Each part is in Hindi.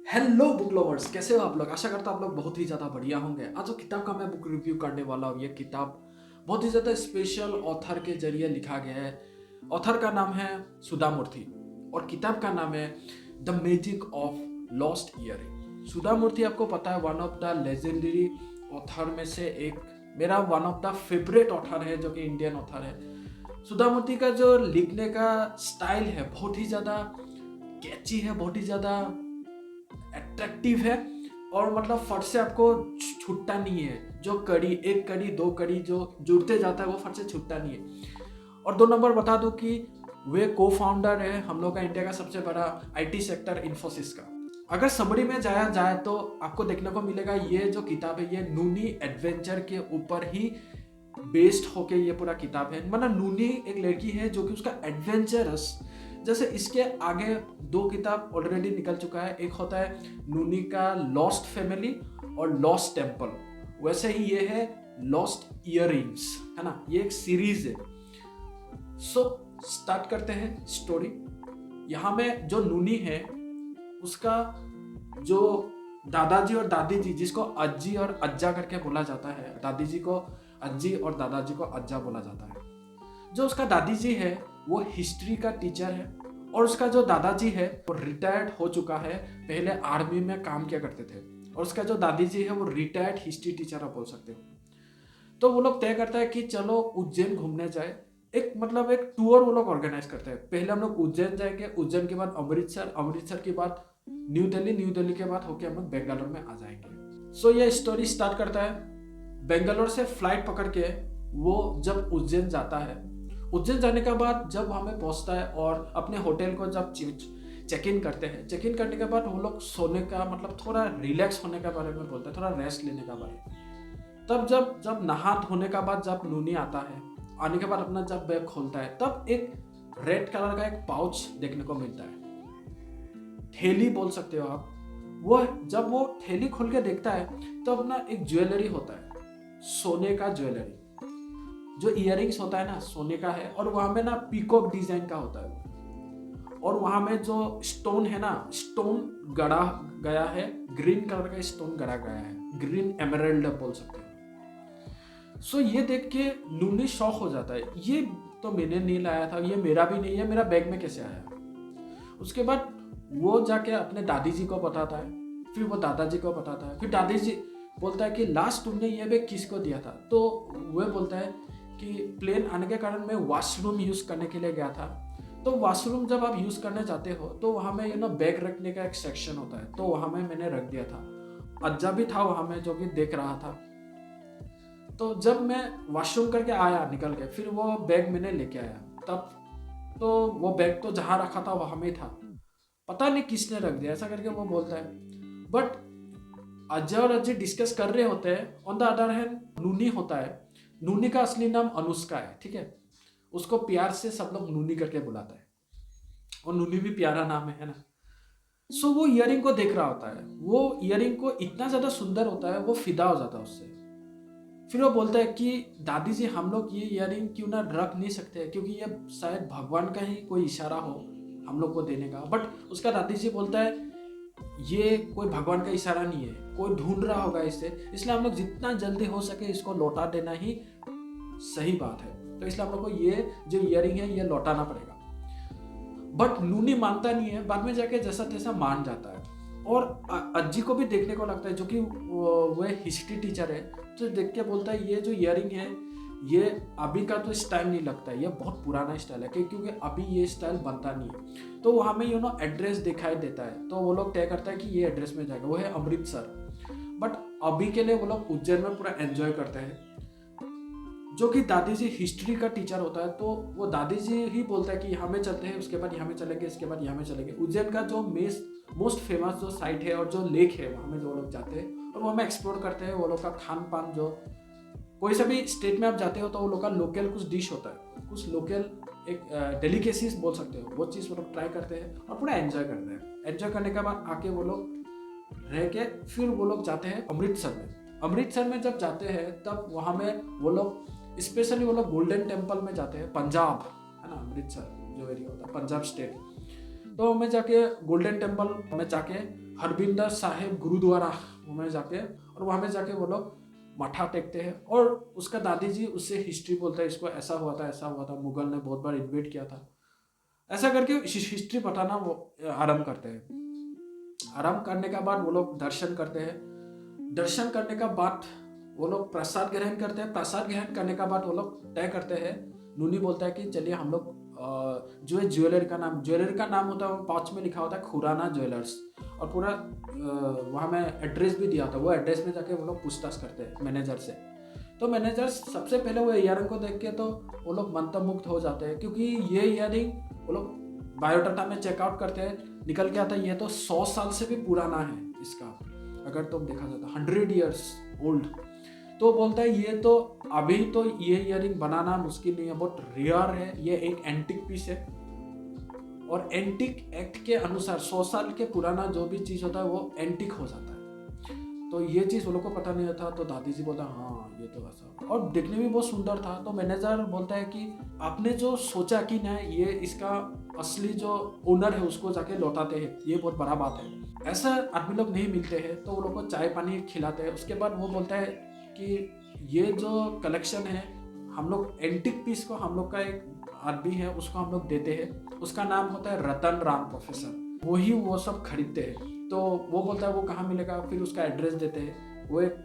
हेलो बुक लवर्स, कैसे हो आप लोग। आशा करता हूँ आप लोग बहुत ही ज़्यादा बढ़िया होंगे। आज जो किताब का मैं बुक रिव्यू करने वाला हूँ, ये किताब बहुत ही ज़्यादा स्पेशल ऑथर के जरिए लिखा गया है। ऑथर का नाम है सुधा मूर्ति और किताब का नाम है the magic of lost earring. Sudha Murthy आपको पता है, one of the legendary author में से एक, मेरा one of the favourite author है, जो कि इंडियन ऑथर है। सुधा मूर्ति का जो लिखने का स्टाइल है बहुत ही ज़्यादा कैची है, बहुत ही ज़्यादा अट्रैक्टिव है और मतलब फट से आपको छूटता नहीं है। जो कड़ी, एक कड़ी दो कड़ी जो जुड़ते जाता है वो फट से छूटता नहीं है। और दो नंबर बता दूं कि वे को फाउंडर है हम लोग का इंडिया का सबसे बड़ा आईटी सेक्टर इन्फोसिस का। अगर समरी में जाया जाए तो आपको देखने को मिलेगा ये जो किताब है ये नूनी एडवेंचर के ऊपर ही बेस्ड होके ये पूरा किताब है। मतलब नूनी एक लड़की है जो कि उसका एडवेंचरस, जैसे इसके आगे दो किताब ऑलरेडी निकल चुका है, एक होता है नूनी का लॉस्ट फैमिली और लॉस्ट टेम्पल, वैसे ही ये है लॉस्ट इयररिंग्स, है ना। ये एक सीरीज है। सो स्टार्ट करते हैं स्टोरी। यहाँ में जो नूनी है उसका जो दादाजी और दादी जी, जिसको अज्जी और अज्जा करके बोला जाता है, दादी जी को अज्जी और दादाजी को अज्जा बोला जाता है। जो उसका दादी जी है वो हिस्ट्री का टीचर है और उसका जो दादाजी है वो रिटायर्ड हो चुका है, पहले आर्मी में काम किया करते थे। और उसका जो दादी जी है वो रिटायर्ड हिस्ट्री टीचर आप बोल सकते हो। तो वो लोग तय करता है कि चलो उज्जैन घूमने जाए। एक मतलब एक टूर वो लोग ऑर्गेनाइज करते हैं। पहले हम लोग उज्जैन जाएंगे, उज्जैन के बाद अमृतसर, अमृतसर के बाद न्यू दिल्ली, न्यू दिल्ली के बाद होके हम लोग बेंगलोर में आ जाएंगे। सो ये स्टोरी स्टार्ट करता है बेंगलोर से फ्लाइट पकड़ के। वो जब उज्जैन जाता है, उज्जैन जाने के बाद जब हमें पहुंचता है और अपने होटल को जब चेक इन करते हैं, चेक इन करने के बाद वो लोग सोने का मतलब थोड़ा रिलैक्स होने के बारे में बोलते हैं, थोड़ा रेस्ट लेने का बारे में। तब जब जब नहा धोने का बाद जब नूनी आता है, आने के बाद अपना जब बैग खोलता है, तब एक रेड कलर का एक पाउच देखने को मिलता है, थैली बोल सकते हो आप। वो जब वो थैली खोल के देखता है तो अपना एक ज्वेलरी होता है, सोने का ज्वेलरी, जो इयररिंग्स होता है ना सोने का है। और वहां में ना पीकॉक डिजाइन का होता है। और वहां में जो स्टोन है ना, स्टोन गड़ा गया है, ग्रीन कलर का स्टोन गड़ा गया है, ग्रीन एमराल्ड बोल सकते हैं। सो ये देख के नूनी शॉक हो जाता है, ये तो मैंने नहीं लाया था, ये मेरा भी नहीं है, मेरा बैग में कैसे आया। उसके बाद वो जाके अपने दादी जी को बताता है, फिर वो दादाजी को बताता है, फिर दादी जी बोलता है कि लास्ट तुमने ये बैग किसको दिया था। तो वह बोलता है कि प्लेन आने के कारण मैं वॉशरूम यूज़ करने के लिए गया था। तो वॉशरूम जब आप यूज़ करने जाते हो तो वहाँ में बैग रखने का एक सेक्शन होता है, तो वहाँ में मैंने रख दिया था। अज्जा भी था वहाँ में जो कि देख रहा था। तो जब मैं वॉशरूम करके आया निकल के, फिर वो बैग मैंने लेके आया, तब तो वो बैग तो जहाँ रखा था वहाँ में था, पता नहीं किसने रख दिया, ऐसा करके वो बोलता है। बट अजय और अजय डिस्कस कर रहे होते हैं। ऑन द अदर हैंड नूनी होता है, नूनी का असली नाम अनुष्का है, ठीक है। उसको प्यार से सब लोग नूनी करके बुलाता है और नूनी भी प्यारा नाम है ना। सो वो इयरिंग को देख रहा होता है, वो इयरिंग को इतना ज्यादा सुंदर होता है, वो फिदा हो जाता है उससे। फिर वो बोलता है कि दादी जी हम लोग ये इयरिंग क्यों ना रख नहीं सकते, क्योंकि ये शायद भगवान का ही कोई इशारा हो हम लोग को देने का। बट उसका दादी जी बोलता है ये कोई भगवान का इशारा नहीं है, कोई ढूंढ रहा होगा इसे, इसलिए हम लोग जितना जल्दी हो सके इसको लौटा देना ही सही बात है। तो इसलिए हम लोग को ये जो इयरिंग है ये लौटाना पड़ेगा। बट नूनी मानता नहीं है, बाद में जाके जैसा तैसा मान जाता है। और अज्जी को भी देखने को लगता है, जो कि वो हिस्ट्री टीचर है, तो देख के बोलता है ये जो इयरिंग है ये अभी का तो स्टाइल नहीं लगता है, ये बहुत पुराना स्टाइल है, क्योंकि अभी ये स्टाइल बनता नहीं है। तो वहाँ में एड्रेस दिखाई देता है, तो वो लोग तय करता है कि ये एड्रेस में जाएगा, वो है अमृतसर। बट अभी के लिए वो लोग उज्जैन में पूरा एंजॉय करते हैं। जो कि दादी जी हिस्ट्री का टीचर होता है, तो वो दादी जी ही बोलता है कि यहाँ में चलते हैं, उसके बाद यहाँ में चलेंगे, इसके बाद यहाँ में चलेंगे। उज्जैन का जो मोस्ट फेमस जो साइट है और जो लेक है वहाँ में जो लोग जाते हैं और वहाँ में एक्सप्लोर करते हैं। वो लोग का खान पान, जो कोई सा भी स्टेट में आप जाते हो तो वो लोग का लोकल कुछ डिश होता है, कुछ लोकल एक डेलिकेसीज बोल सकते हो, वो चीज़ वो लोग ट्राई करते हैं और पूरा एंजॉय करते हैं। एंजॉय करने के बाद आके वो लोग रह के फिर वो लोग जाते हैं अमृतसर में। अमृतसर में जब जाते हैं तब वहाँ में वो लोग स्पेशली वो लोग गोल्डन टेम्पल में जाते हैं, पंजाब है ना, अमृतसर जो एरिया होता है पंजाब स्टेट। तो मैं जाके गोल्डन टेम्पल में जाके हरबिंदर साहिब गुरुद्वारा में जाके, और वहाँ में जाके वो लोग माथा टेकते हैं। और उसका दादी जी उससे हिस्ट्री बोलता है, इसको ऐसा हुआ था, ऐसा हुआ था, मुगल ने बहुत बार इन्वेट किया था, ऐसा करके हिस्ट्री बताना वो आरंभ करते हैं। आरंभ करने के बाद वो लोग दर्शन करते हैं। दर्शन करने का बाद वो लोग प्रसाद ग्रहण करते हैं। प्रसाद ग्रहण करने का बाद वो लोग तय करते हैं, नूनी बोलता है कि चलिए हम लोग जो है ज्वेलरी का नाम होता है, पाउच में लिखा होता है खुराना ज्वेलर्स, और पूरा वहाँ में एड्रेस भी दिया होता है। वो एड्रेस में जाके वो लोग पूछताछ करते हैं मैनेजर से। तो मैनेजर सबसे पहले वो इयररिंग को देख के तो वो लोग मंत्रमुग्ध हो जाते हैं, क्योंकि ये इयररिंग वो लोग बायोडाटा में चेकआउट करते हैं, निकल के आता है ये तो 100 साल से भी पुराना है इसका, अगर तुम देखा जाता 100 ईयर्स ओल्ड। तो बोलता है ये तो अभी तो ये इयररिंग बनाना मुश्किल नहीं है, बहुत रेयर है, ये एक एंटिक पीस है, और एंटिक एक्ट के अनुसार 100 साल के पुराना जो भी चीज़ होता है वो एंटिक हो जाता है। तो ये चीज़ वो लोग को पता नहीं था। तो दादी जी बोलता हाँ ये तो ऐसा, और देखने में बहुत सुंदर था। तो मैनेजर बोलता है कि आपने जो सोचा कि ना ये इसका असली जो ओनर है उसको जाके लौटाते हैं, ये बहुत बड़ा बात है। ऐसा आदमी लोग नहीं मिलते हैं, तो वो लोग को चाय पानी खिलाते हैं। उसके बाद वो बोलता है कि ये जो कलेक्शन है हम लोग एंटिक पीस को, हम लोग का एक आदमी है उसको हम लोग देते हैं, उसका नाम होता है रतन राम प्रोफेसर, वही वो सब खरीदते हैं। तो वो बोलता है वो कहाँ मिलेगा, फिर उसका एड्रेस देते हैं। वो एक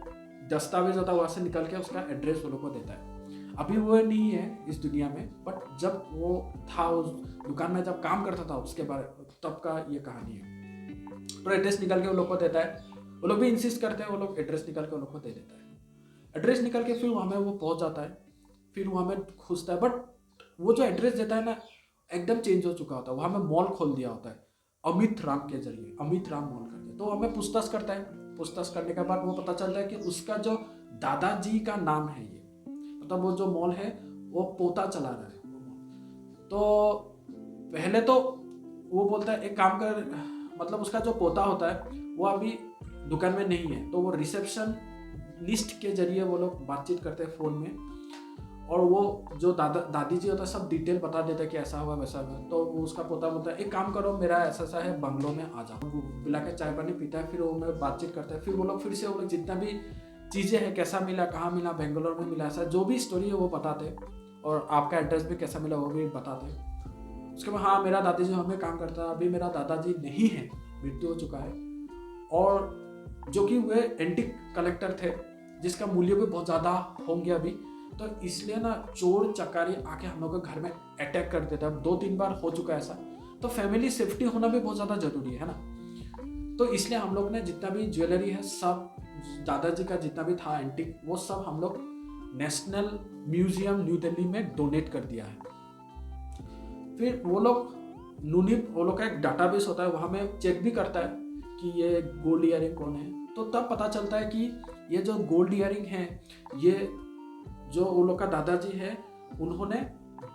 दस्तावेज होता है, वहाँ से निकल के उसका एड्रेस वो लोग को देता है। अभी वो नहीं है इस दुनिया में, बट जब वो था उस दुकान में जब काम करता था उसके बारे तब का ये कहानी है। तो एड्रेस निकल के वो लोग को देता है, वो लोग भी इंसिस्ट करते हैं, वो लोग एड्रेस निकल के वो लोग को दे देता है। एड्रेस निकल के फिर वहाँ में वो पहुँच जाता है, फिर वहाँ में खुजता है, बट वो जो एड्रेस देता है ना एकदम चेंज हो चुका होता है। वहाँ में मॉल खोल दिया होता है अमित राम के जरिए, अमित राम मॉल करके। तो हमें पूछताछ करता है, पूछताछ करने के बाद वो पता चलता है कि उसका जो दादाजी का नाम है ये, मतलब वो जो मॉल है वो पोता चला रहा है। तो पहले तो वो बोलता है एक काम कर, मतलब उसका जो पोता होता है वो अभी दुकान में नहीं है, तो वो रिसेप्शन लिस्ट के जरिए वो लोग बातचीत करते हैं फ़ोन में, और वो जो दादी जी होता है सब डिटेल बता देता है कि ऐसा हुआ वैसा हुआ। तो वो उसका पोता बोलता है एक काम करो, मेरा ऐसा सा है, बंगलों में आ जाओ। वो बुला के चाय पानी पीता है, फिर वो में बातचीत करता है। फिर वो लोग फिर से वो लोग जितना भी चीज़ें हैं, कैसा मिला, कहाँ मिला, बेंगलोर में मिला, ऐसा जो भी स्टोरी है वो बताते, और आपका एड्रेस भी कैसा मिला वो भी बताते। उसके बाद हाँ मेरा दादी जी हमें काम करता है, अभी मेरा दादाजी नहीं है, मृत्यु हो चुका है, और जो कि वे एंटिक कलेक्टर थे जिसका मूल्य भी बहुत ज़्यादा होंगे अभी। तो इसलिए ना चोर चकारी आके हम लोग के घर में अटैक कर देता है, 2-3 बार हो चुका है ऐसा। तो फैमिली सेफ्टी होना भी बहुत ज़्यादा जरूरी है ना। तो इसलिए हम लोग ने जितना भी ज्वेलरी है सब, दादाजी का जितना भी था एंटिक, वो सब हम लोग नेशनल म्यूजियम न्यू दिल्ली में डोनेट कर दिया है। फिर वो लोग वो लोग का एक डाटाबेस होता है, वहाँ में चेक भी करता है कि ये गोल्ड ईयरिंग कौन है। तो तब पता चलता है कि ये जो गोल्ड ईयरिंग है, ये जो वो लोग का दादाजी है उन्होंने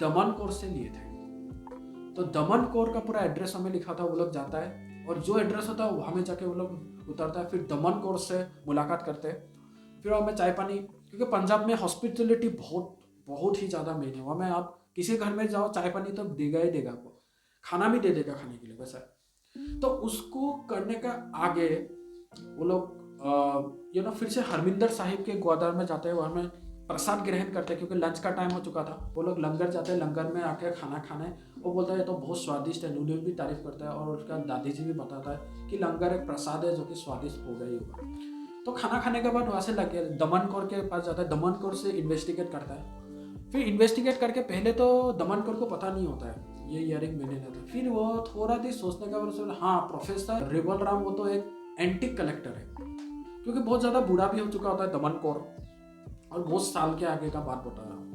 दमन कोर से लिए थे। तो दमन कोर का पूरा एड्रेस हमें लिखा था, वो लोग जाता है और जो एड्रेस होता है वहाँ में जाके वो लोग उतरता है, फिर दमन कोर से मुलाकात करते हैं। फिर हमें चाय पानी, क्योंकि पंजाब में हॉस्पिटलिटी बहुत ही ज़्यादा मेन है। वहाँ में आप किसी घर में जाओ चाय पानी तो देगा ही देगा, आपको खाना भी दे देगा खाने के लिए वैसा। तो उसको करने का आगे वो लोग फिर से हरमिंदर साहिब के ग्वादर में जाते हैं, वहाँ में प्रसाद ग्रहण करते हैं क्योंकि लंच का टाइम हो चुका था। वो लोग लंगर जाते हैं, लंगर में आके खाना खाने। वो बोलता है तो बहुत स्वादिष्ट है, नूडल भी तारीफ करता है, और उसका दादी जी भी बताता है कि लंगर एक प्रसाद है जो कि स्वादिष्ट होगा ही होगा। तो खाना खाने के बाद वहाँ से लगे दमन कौर के पास जाता है, दमन कौर से इन्वेस्टिगेट करता है। फिर इन्वेस्टिगेट करके पहले तो दमन कौर को पता नहीं होता है ये ईयरिंग मैंने लिया था। फिर वो थोड़ा देर सोचने के बाद हाँ प्रोफेसर रिवल राम वो तो एक एंटिक कलेक्टर है, क्योंकि बहुत ज़्यादा बूढ़ा भी हो चुका होता है दमन कौर, और बहुत साल के आगे का बात बता रहा हूँ।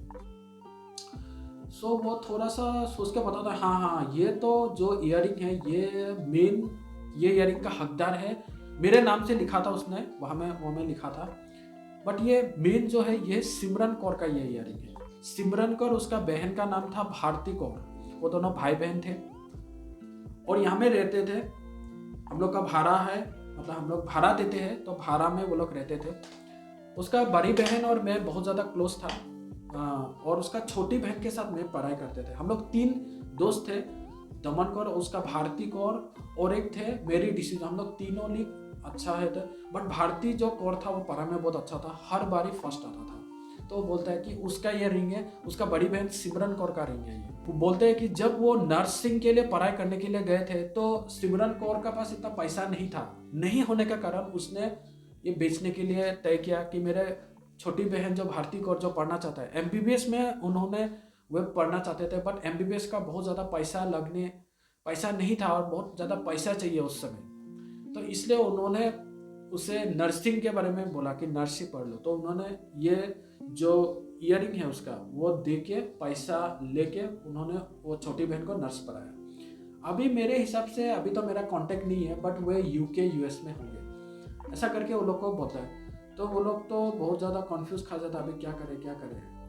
सो वो थोड़ा सा सोच के बताता है हाँ ये तो जो ईयरिंग है ये मेन, ये ईयरिंग का हकदार है, मेरे नाम से लिखा था उसने, वहाँ में लिखा था, बट ये मेन जो है ये सिमरन कौर का ये ईयरिंग है। सिमरन कौर, उसका बहन का नाम था भारती कौर, वो दोनों भाई बहन थे और यहाँ में रहते थे। हम लोग का भाड़ा है, मतलब हम लोग भाड़ा देते हैं तो भाड़ा में वो लोग रहते थे। उसका बड़ी बहन और मैं बहुत ज़्यादा क्लोज था, और उसका छोटी बहन के साथ मैं पढ़ाई करते थे। हम लोग 3 दोस्त थे दमन कौर, उसका भारती कौर और एक थे मेरी डिसूजा। हम लोग तीनों लीग अच्छा है थे, बट भारती जो कौर था वो पढ़ाई में बहुत अच्छा था, हर बारी फर्स्ट आता था। तो वो बोलता है कि उसका ये रिंग है, उसका बड़ी बहन सिमरन कौर का रिंग है ये। वो बोलते हैं कि जब वो नर्सिंग के लिए पढ़ाई करने के लिए गए थे तो सिमरन कौर का पास इतना पैसा नहीं था, नहीं होने के कारण उसने ये बेचने के लिए तय किया कि मेरे छोटी बहन जो भारती कौर जो पढ़ना चाहता है एमबीबीएस में, उन्होंने वे पढ़ना चाहते थे, बट एमबीबीएस का बहुत ज़्यादा पैसा नहीं था और बहुत ज़्यादा पैसा चाहिए उस समय। तो इसलिए उन्होंने उसे नर्सिंग के बारे में बोला कि नर्सिंग पढ़ लो। तो उन्होंने ये जो ईयरिंग है उसका वो दे के पैसा लेके उन्होंने वो छोटी बहन को नर्स पढ़ाया। अभी मेरे हिसाब से अभी तो मेरा कांटेक्ट नहीं है, बट वे यूके यूएस में होंगे, ऐसा करके वो लोग को बोलता है। तो वो लोग तो बहुत ज़्यादा कॉन्फ्यूज खा जाता, अभी क्या करें,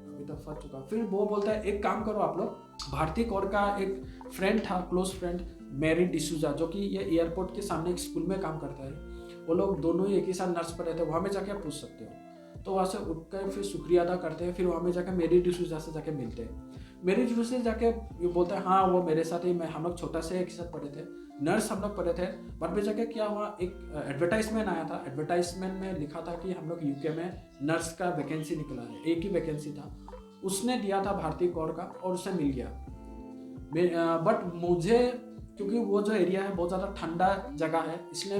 अभी तो फंस चुका। फिर वो बोलता है एक काम करो आप लोग, भारती कौर का एक फ्रेंड था, क्लोज फ्रेंड मेरी डिसूजा, जो कि ये एयरपोर्ट के सामने एक स्कूल में काम करता है, वो लोग दोनों ही एक ही साथ नर्स पढ़े थे, वहाँ में जाके आप पूछ सकते हो। तो वहाँ से उठकर फिर शुक्रिया अदा करते हैं, फिर वहाँ में जाकर मेरी डिसूजा से जाके मिलते हैं। मेरी डिसूजा से जाके ये बोलते हैं हाँ वो मेरे साथ ही, हम लोग छोटा से एक साथ पढ़े थे, नर्स हम लोग पढ़े थे। बाद में जाके क्या हुआ, एक एडवर्टाइजमेंट आया था, एडवर्टाइजमेंट में लिखा था कि हम लोग यूके में नर्स का वैकेंसी निकला है, एक ही वैकेंसी था, उसने दिया था भारती कौर का और उससे मिल गया। बट मुझे क्योंकि वो जो एरिया है बहुत ज़्यादा ठंडा जगह है, इसलिए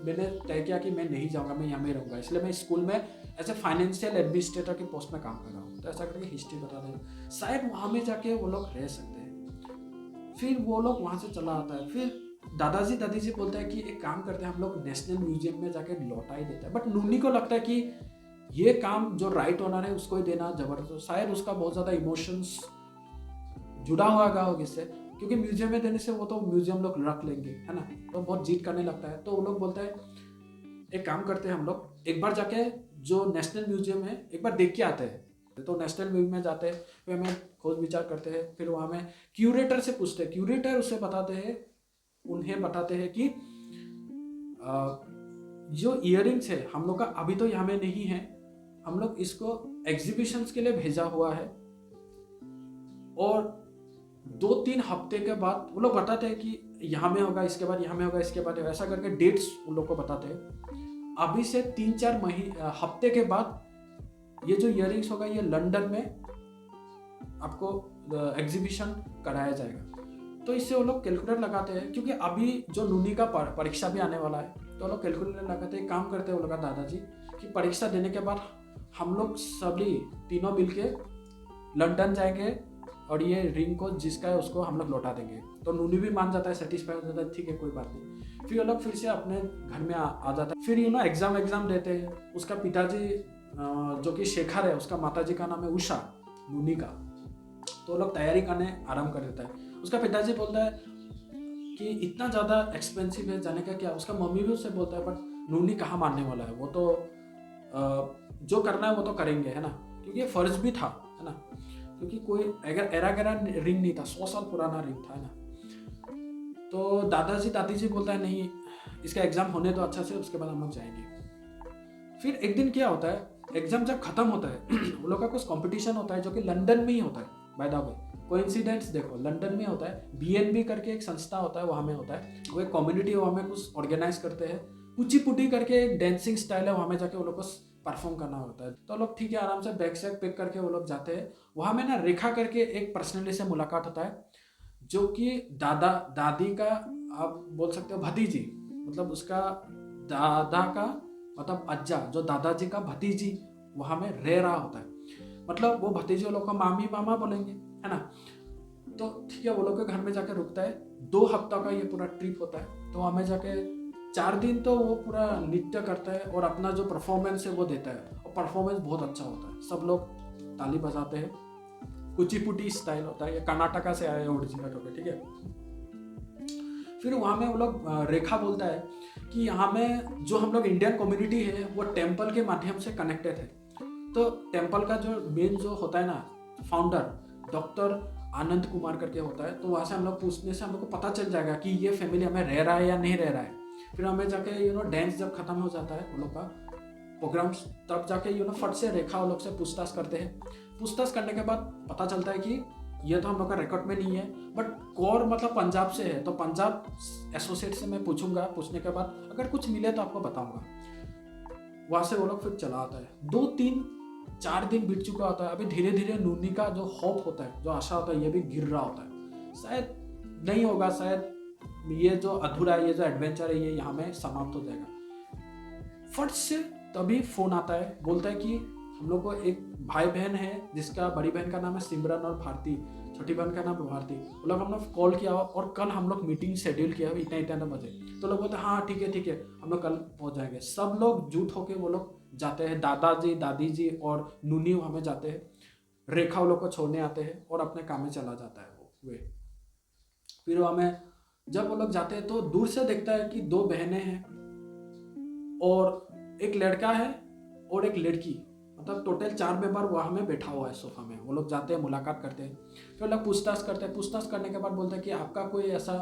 मैंने तय किया कि मैं नहीं जाऊँगा, मैं यहाँ में रहूँगा। इसलिए मैं स्कूल में एज ए फाइनेंशियल एडमिनिस्ट्रेटर की पोस्ट में काम कर रहा हूँ। तो ऐसा करके हिस्ट्री बता दें, शायद वहाँ में जाके वो लोग रह सकते हैं। फिर वो लोग वहाँ से चला आता है। फिर दादी जी बोलता है कि एक काम करते हैं, हम लोग नेशनल म्यूजियम में जाके लौटा ही देते हैं। बट नूनी को लगता है कि ये काम जो राइट ओनर है उसको ही देना जबरदस्त, शायद उसका बहुत ज़्यादा इमोशंस जुड़ा हुआ होगा इससे, क्योंकि म्यूजियम में देने से वो तो म्यूजियम लोग रख लेंगे, है ना, तो बहुत जीत करने लगता है। तो वो लोग बोलते हैं एक काम करते हैं, हम लोग एक बार जाके जो नेशनल म्यूजियम है एक बार देख के आते हैं। तो नेशनल म्यूजियम में जाते हैं, फिर हमें खोज विचार करते हैं, फिर वहाँ में क्यूरेटर से पूछते हैं, क्यूरेटर उसे उन्हें बताते हैं कि जो इयरिंग्स है हम लोग का अभी तो यहाँ में नहीं है, हम लोग इसको एग्जीबिशंस के लिए भेजा हुआ है, और 2-3 हफ्ते के बाद वो लोग बताते हैं कि यहाँ में होगा, इसके बाद यहाँ में होगा, इसके बाद, ऐसा करके डेट्स उन लोग को बताते हैं। अभी से 3-4 हफ्ते के बाद ये जो इयरिंग्स होगा ये लंदन में आपको एग्जीबिशन कराया जाएगा। तो इससे वो लोग कैलकुलेटर लगाते हैं, क्योंकि अभी जो नूनी का परीक्षा भी आने वाला है, तो वो लोग कैलकुलेटर लगाते हैं। काम करते हैं वो लोग दादाजी कि परीक्षा देने के बाद हम लोग सभी तीनों मिलके लंदन जाएंगे और ये रिंग को जिसका है उसको हम लोग लौटा देंगे। तो नूनी भी मान जाता है, सेटिस्फाई हो जाता है, ठीक है कोई बात नहीं। फिर वो लोग फिर से अपने घर में आ जाता है। फिर एग्जाम देते हैं। उसका पिताजी जो कि शेखर है, उसका माताजी का नाम है उषा, नूनी का। तो वो लोग तैयारी करने आरम्भ कर देता है। उसका पिताजी बोलता है कि इतना ज़्यादा एक्सपेंसिव है, जाने का क्या। उसका मम्मी भी उससे बोलता है, बट नूनी कहाँ मानने वाला है, वो तो जो करना है वो तो करेंगे, है ना, क्योंकि ये फर्ज भी था, है ना, क्योंकि कोई अगर एरा रिंग नहीं था, 100 साल पुराना रिंग था, है ना। तो दादी जी बोलता है नहीं, इसका एग्जाम होने तो अच्छा से, उसके बाद हम लोग जाएंगे। फिर एक दिन क्या होता है, एग्जाम जब खत्म होता है वो लोग का कुछ कंपटीशन होता है जो कि लंदन में ही होता है। बाय द वे कोइंसिडेंस देखो, लंदन में होता है, बीएनबी करके एक संस्था होता है, वहाँ में होता है। वो एक कम्युनिटी वहाँ में कुछ ऑर्गेनाइज करते हैं। कुचिपुटी करके एक डांसिंग स्टाइल है, वहाँ में जाके वो लोग को परफॉर्म करना होता है। तो लोग ठीक है आराम से बैग सैग पैक करके वो लोग जाते हैं। वहाँ में ना रेखा करके एक पर्सनली से मुलाकात होता है, जो कि दादी का आप बोल सकते हो भतीजी, मतलब उसका दादा का मतलब अज्जा, जो दादाजी का भतीजी वहाँ में रह रहा होता है। मतलब वो भतीजे लोग को मामी मामा बोलेंगे, है ना। तो ठीक है, वो लोग के घर में जाके रुकता है। 2 हफ्ता का ये पूरा ट्रिप होता है। तो हमें जाके 4 दिन तो वो पूरा नृत्य करता है और अपना जो परफॉर्मेंस है वो देता है, और परफॉर्मेंस बहुत अच्छा होता है। सब लोग ताली बजाते हैं, कुचिपुटी स्टाइल होता है, ये कर्नाटका से आया है ओरिजिनल होकर, ठीक है। फिर वहाँ में वो लोग रेखा बोलता है कि यहाँ में जो हम लोग इंडियन कम्युनिटी है वो टेम्पल के माध्यम से कनेक्टेड है। तो टेम्पल का जो मेन जो होता है ना फाउंडर, डॉक्टर आनंद कुमार करके होता है। तो वहाँ से हम लोग पूछने से हम लोग को पता चल जाएगा कि ये फैमिली हमें रह रहा है या नहीं रह रहा है। फिर हमें जाके डांस जब खत्म हो जाता है वो लोग का प्रोग्राम्स, तब जाके फट से रेखा वो लोग से पूछताछ करते हैं। पूछताछ करने के बाद पता चलता है कि ये तो हम लोग का रिकॉर्ड में नहीं है, बट कौर मतलब पंजाब से है, तो पंजाब एसोसिएट से मैं पूछूंगा, पूछने के बाद अगर कुछ मिले तो आपको बताऊंगा। वहां से वो लोग फिर चला आता है। 2-3-4 दिन बीत चुका होता है। अभी धीरे धीरे नूनी का जो होप होता है, जो आशा होता है, ये भी गिर रहा होता है। शायद नहीं होगा, शायद ये जो अधूरा है, ये जो एडवेंचर है, ये यहाँ में समाप्त हो जाएगा। फट से तभी फोन आता है, बोलता है कि हम लोग को एक भाई बहन है, जिसका बड़ी बहन का नाम है सिमरन और भारती, छोटी बहन का नाम है भारती। वो लोग हम लोग कॉल किया और कल हम लोग मीटिंग शेड्यूल किया इतना इतना बजे। तो लोग बोलते हैं हाँ ठीक है, हम लोग कल पहुंच जाएंगे। सब लोग जुट होके वो लोग जाते हैं, दादाजी दादी जी और नूनी हमें जाते हैं, रेखा वो लोग को छोड़ने आते हैं और अपने काम में चला जाता है वे। फिर हमें जब वो लोग जाते हैं तो दूर से देखता है कि 2 बहनें हैं और एक लड़का है और एक लड़की, मतलब टोटल 4 मेंबर वहाँ में बैठा हुआ है सोफा में। वो लोग जाते हैं, मुलाकात करते हैं, फिर लोग पूछताछ करते हैं। पूछताछ करने के बाद बोलते हैं कि आपका कोई ऐसा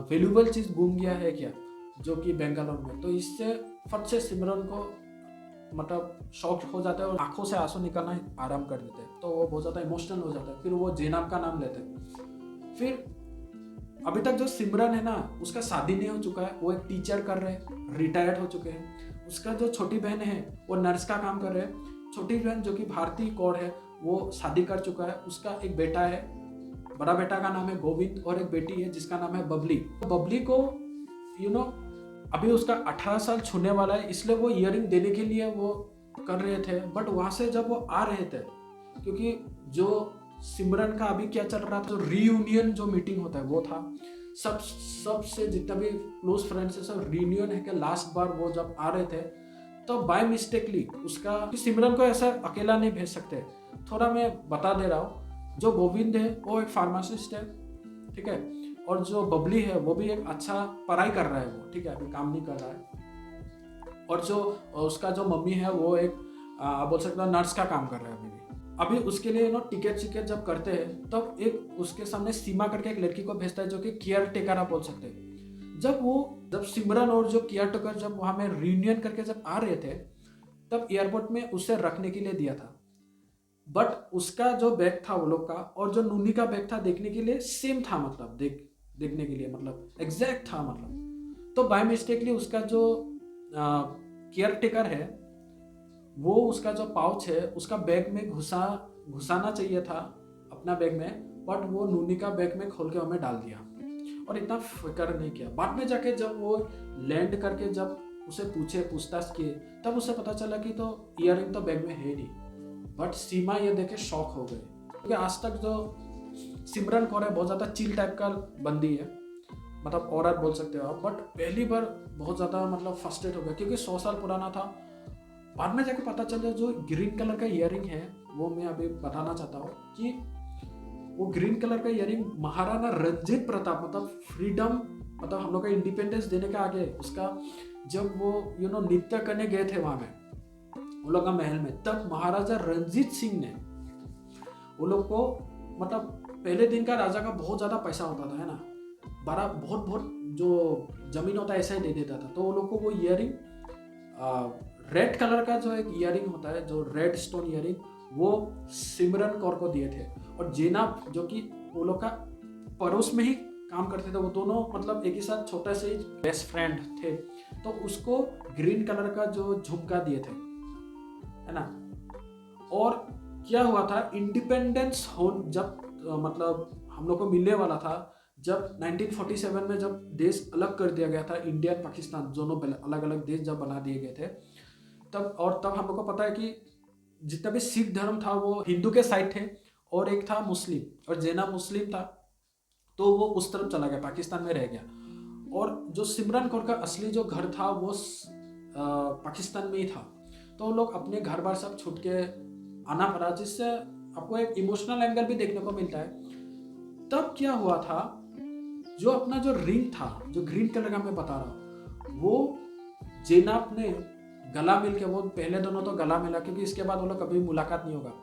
वैल्यूबल चीज़ गुम गया है क्या, जो कि बेंगलोर में। तो इससे फट से सिमरन को मतलब शॉक हो जाता है और आंखों से आंसू निकलना आरंभ कर देते हैं। तो वो बहुत ज़्यादा इमोशनल हो जाता है। फिर वो जेनाब का नाम लेते हैं। फिर अभी तक जो सिमरन है ना, उसका शादी नहीं हो चुका है, वो एक टीचर कर रहे हैं, रिटायर्ड हो चुके हैं। उसका जो छोटी बहन है वो नर्स का काम कर रहे हैं। छोटी बहन जो कि भारती कौर है, वो शादी कर चुका है। उसका एक बेटा है, बड़ा बेटा का नाम है गोविंद और एक बेटी है जिसका नाम है बबली। बबली को अभी उसका 18 साल छूने वाला है, इसलिए वो इयरिंग देने के लिए वो कर रहे थे। बट वहां से जब वो आ रहे थे, क्योंकि जो सिमरन का अभी क्या चल रहा था, जो रीयूनियन जो मीटिंग होता है वो था, सबसे जितना भी क्लोज फ्रेंड्स है सब रीयूनियन है कि लास्ट बार वो जब आ रहे थे, तो बाय मिस्टेकली उसका सिमरन को ऐसा अकेला नहीं भेज सकते। थोड़ा मैं बता दे रहा हूँ, जो गोविंद है वो एक फार्मासिस्ट है, ठीक है, और जो बबली है वो भी एक अच्छा पढ़ाई कर रहा है, वो ठीक है, अभी काम नहीं कर रहा है। और जो उसका जो मम्मी है वो एक बोल सकते हो नर्स का काम कर रहा है अभी उसके लिए टिकट जब करते हैं, तब एक उसके सामने सीमा करके एक लड़की को भेजता है, जो कि केयर टेकर आप बोल सकते हैं। जब सिमरन और जो केयर टेकर जब वहां में रियूनियन करके जब आ रहे थे, तब एयरपोर्ट में उसे रखने के लिए दिया था। बट उसका जो बैग था वो लोग का और जो नूनी का बैग था देखने के लिए सेम था, मतलब देखने के लिए मतलब एग्जैक्ट था मतलब। तो बाय मिस्टेकली उसका जो केयर टेकर है, वो उसका जो पाउच है उसका बैग में घुसाना चाहिए था अपना बैग में, बट वो नूनी का बैग में खोल के हमें डाल दिया और इतना फिक्र नहीं किया। बाद में जाके जब वो लैंड करके जब उसे पूछताछ किए, तब उसे पता चला कि तो इयररिंग तो बैग में है नहीं। बट सीमा ये देखे शॉक हो गई, क्योंकि आज तक जो सिमरन कौर है बहुत ज़्यादा चिल टाइप का बंदी है, मतलब औरत बोल सकते हो आप। बट पहली बार बहुत ज़्यादा मतलब फर्स्ट्रेट हो गया, क्योंकि 100 साल पुराना था। बाद में जाके पता चला जो ग्रीन कलर का इयरिंग है, वो मैं अभी बताना चाहता हूँ कि वो ग्रीन कलर का इयरिंग महाराणा रंजीत प्रताप, मतलब फ्रीडम, मतलब हम लोग का इंडिपेंडेंस देने के आगे उसका, जब वो नृत्य करने गए थे वहां में वो लोग का महल में, तब महाराजा रंजीत सिंह ने वो लोग को, मतलब पहले दिन का राजा का बहुत ज्यादा पैसा होता था, है ना, बड़ा बहुत जो जमीन होता है ऐसा ही दे देता था। तो वो लोग को वो इयरिंग रेड कलर का जो एक इयरिंग होता है, जो रेड स्टोन इयरिंग, वो सिमरन कौर को दिए थे। और जेनाब जो कि वो लोग का पड़ोस में ही काम करते थे, वो दोनों मतलब एक ही साथ छोटे से ही बेस्ट फ्रेंड थे, तो उसको ग्रीन कलर का जो झुमका दिए थे, है ना। और क्या हुआ था, इंडिपेंडेंस हो जब मतलब हम लोग को मिलने वाला था, जब 1947 में जब देश अलग कर दिया गया था, इंडिया और पाकिस्तान दोनों अलग अलग देश जब बना दिए गए थे, तब हम लोग को पता है कि जितना भी सिख धर्म था वो हिंदू के साइड थे, और एक था मुस्लिम, और जेना मुस्लिम था, तो वो उस तरफ चला गया, पाकिस्तान में रह गया। और जो सिमरन कौर का असली जो घर था वो पाकिस्तान में ही था। तो वो लोग अपने घर बार सब छूट के आना पड़ा, जिससे आपको एक इमोशनल एंगल भी देखने को मिलता है। तब क्या हुआ था, जो अपना जो रिंग था, जो ग्रीन कलर का मैं बता रहा हूँ, वो जेनाब ने गला मिल के, वो पहले दोनों तो गला मिला, क्योंकि इसके बाद वो लोग कभी मुलाकात नहीं होगा।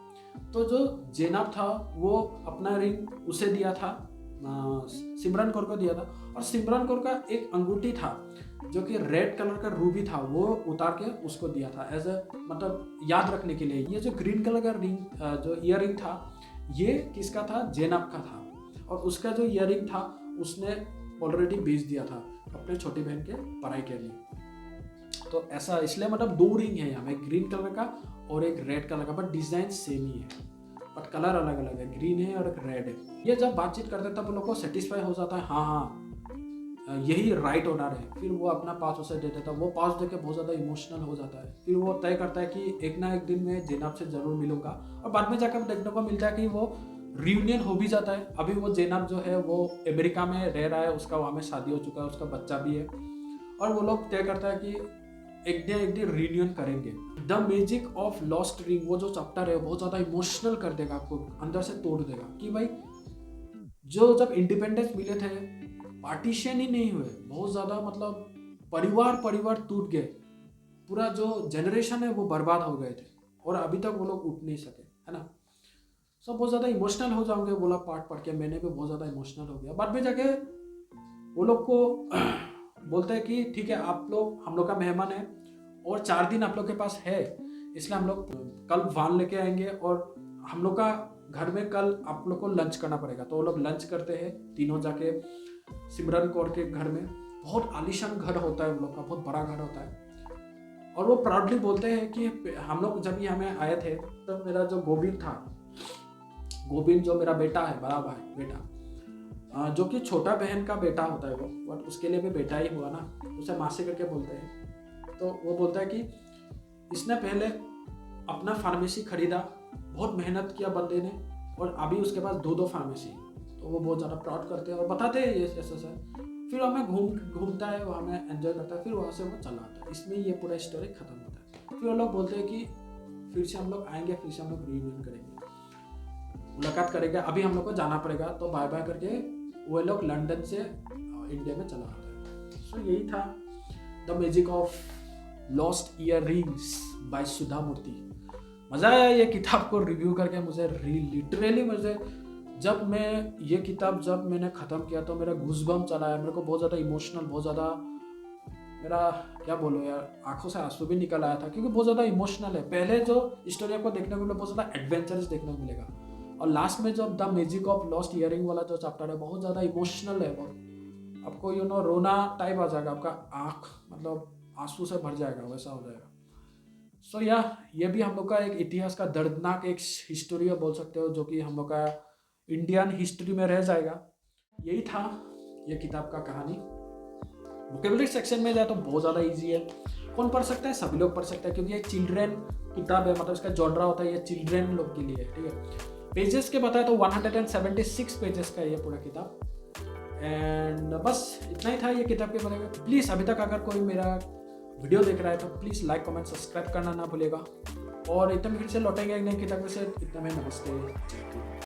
तो जो जेनाब था वो अपना रिंग उसे दिया था, सिमरन कौर को दिया था। और सिमरन कौर का एक अंगूठी था जो कि रेड कलर का रूबी था, वो उतार के उसको दिया था एज ए मतलब याद रखने के लिए। ये जो ग्रीन कलर का रिंग जो ईयररिंग था, ये किसका था? ज़ेनब का था। और उसका जो ईयरिंग था उसने ऑलरेडी बेच दिया था अपने छोटी बहन के पढ़ाई के लिए। तो ऐसा इसलिए मतलब 2 रिंग है यहाँ में, ग्रीन कलर का और एक रेड कलर का, बट डिजाइन सेम ही है, बट कलर अलग अलग है, ग्रीन है और एक रेड है। ये जब बातचीत करते हैं तब उन लोग को सेटिस्फाई हो जाता है, हाँ हाँ यही राइट ओनर है। फिर वो अपना पास उसे दे देता है, वो पास देके बहुत ज़्यादा इमोशनल हो जाता है। फिर वो तय करता है कि एक ना एक दिन मैं ज़ेनब से ज़रूर मिलूंगा। और बाद में जाकर देखने को मिलता है कि वो रियूनियन हो भी जाता है। अभी वो ज़ेनब जो है वो अमेरिका में रह रहा है, उसका वहाँ में शादी हो चुका है, उसका बच्चा भी है। और वो लोग तय करता है कि एक दिन रियूनियन करेंगे। The magic of lost ring, वो जो चैप्टर है बहुत ज़्यादा इमोशनल कर देगा, आपको अंदर से तोड़ देगा कि भाई जो जब इंडिपेंडेंस मिले थे पार्टीशन ही नहीं हुए, बहुत ज़्यादा मतलब परिवार टूट गए, पूरा जो जनरेशन है वो बर्बाद हो गए थे और अभी तक वो लोग उठ नहीं सके, है ना। सब बहुत ज़्यादा इमोशनल हो जाओगे, बोला पार्ट पढ़ के मैंने भी बहुत ज़्यादा इमोशनल हो गया। बाद में जाके वो लोग को बोलते हैं कि ठीक है आप लोग हम लोग का मेहमान है और 4 दिन आप लोग के पास है, इसलिए हम लोग कल वान लेके आएंगे और हम लोग का घर में कल आप लोग को लंच करना पड़ेगा। तो वो लोग लंच करते हैं तीनों जाके सिमरन कौर के घर में। बहुत आलीशान घर होता है उन लोग का, बहुत बड़ा घर होता है। और वो प्राउडली बोलते हैं कि हम लोग जब यहाँ में आए थे तो मेरा जो गोविंद था, गोविंद जो मेरा बेटा है, बड़ा भाई बेटा, जो कि छोटा बहन का बेटा होता है वो, बट उसके लिए भी बेटा ही हुआ ना, उसे मासी करके बोलते हैं। तो वो बोलता है कि इसने पहले अपना फार्मेसी खरीदा, बहुत मेहनत किया बंदे ने, और अभी उसके पास 2 फार्मेसी। तो वो बहुत ज़्यादा प्राउड करते हैं और बताते हैं ये ऐसा ऐसा। फिर हमें घूमता है, वो हमें एंजॉय करता है, फिर वहाँ से वो चला आता है। इसमें ये पूरा स्टोरी खत्म होता है। फिर वो लोग बोलते हैं कि फिर से हम लोग आएंगे, फिर से हम लोग रियूनियन करेंगे, मुलाकात करेंगे, अभी हम लोग को जाना पड़ेगा। तो बाय बाय करके वो लोग लंदन से इंडिया में चला आता है। सो यही था the magic of lost earrings by Sudha Murthy. मज़ा आया ये किताब को रिव्यू करके, मुझे लिटरली मुझे जब मैं ये किताब जब मैंने ख़त्म किया तो मेरा गूज़बम्प चला है, मेरे को बहुत ज़्यादा इमोशनल, बहुत ज़्यादा मेरा क्या बोलो यार, आंखों से आंसू भी निकल आया था क्योंकि बहुत ज़्यादा इमोशनल है। पहले जो स्टोरी आपको देखने को मिलेगा बहुत ज़्यादा एडवेंचरस देखने को मिलेगा, और लास्ट में जो the magic of lost earring वाला जो चैप्टर है बहुत ज़्यादा इमोशनल है, बहुत आपको रोना टाइप आ जाएगा, आपका आँख मतलब आंसू से भर जाएगा, वैसा हो जाएगा। सो ये भी हम लोग का एक इतिहास का दर्दनाक एक हिस्टोरी है बोल सकते हो, जो कि हम लोग का इंडियन हिस्ट्री में रह जाएगा। यही था ये किताब का कहानी। वोकेबुलरी सेक्शन में जाए तो बहुत ज़्यादा इजी है, कौन पढ़ सकता है, सभी लोग पढ़ सकते हैं क्योंकि ये चिल्ड्रेन किताब है, मतलब इसका जॉनरा होता है ये चिल्ड्रेन लोग के लिए, ठीक है। पेजेस के बताए तो 176 पेजेस का ये पूरा किताब। एंड बस इतना ही था ये किताब के बारे में। प्लीज़ अभी तक अगर कोई मेरा वीडियो देख रहा है तो प्लीज़ लाइक कमेंट सब्सक्राइब करना ना भूलेगा। और इतना फिर से लौटेंगे एक नई किताब से, इतना में नमस्ते।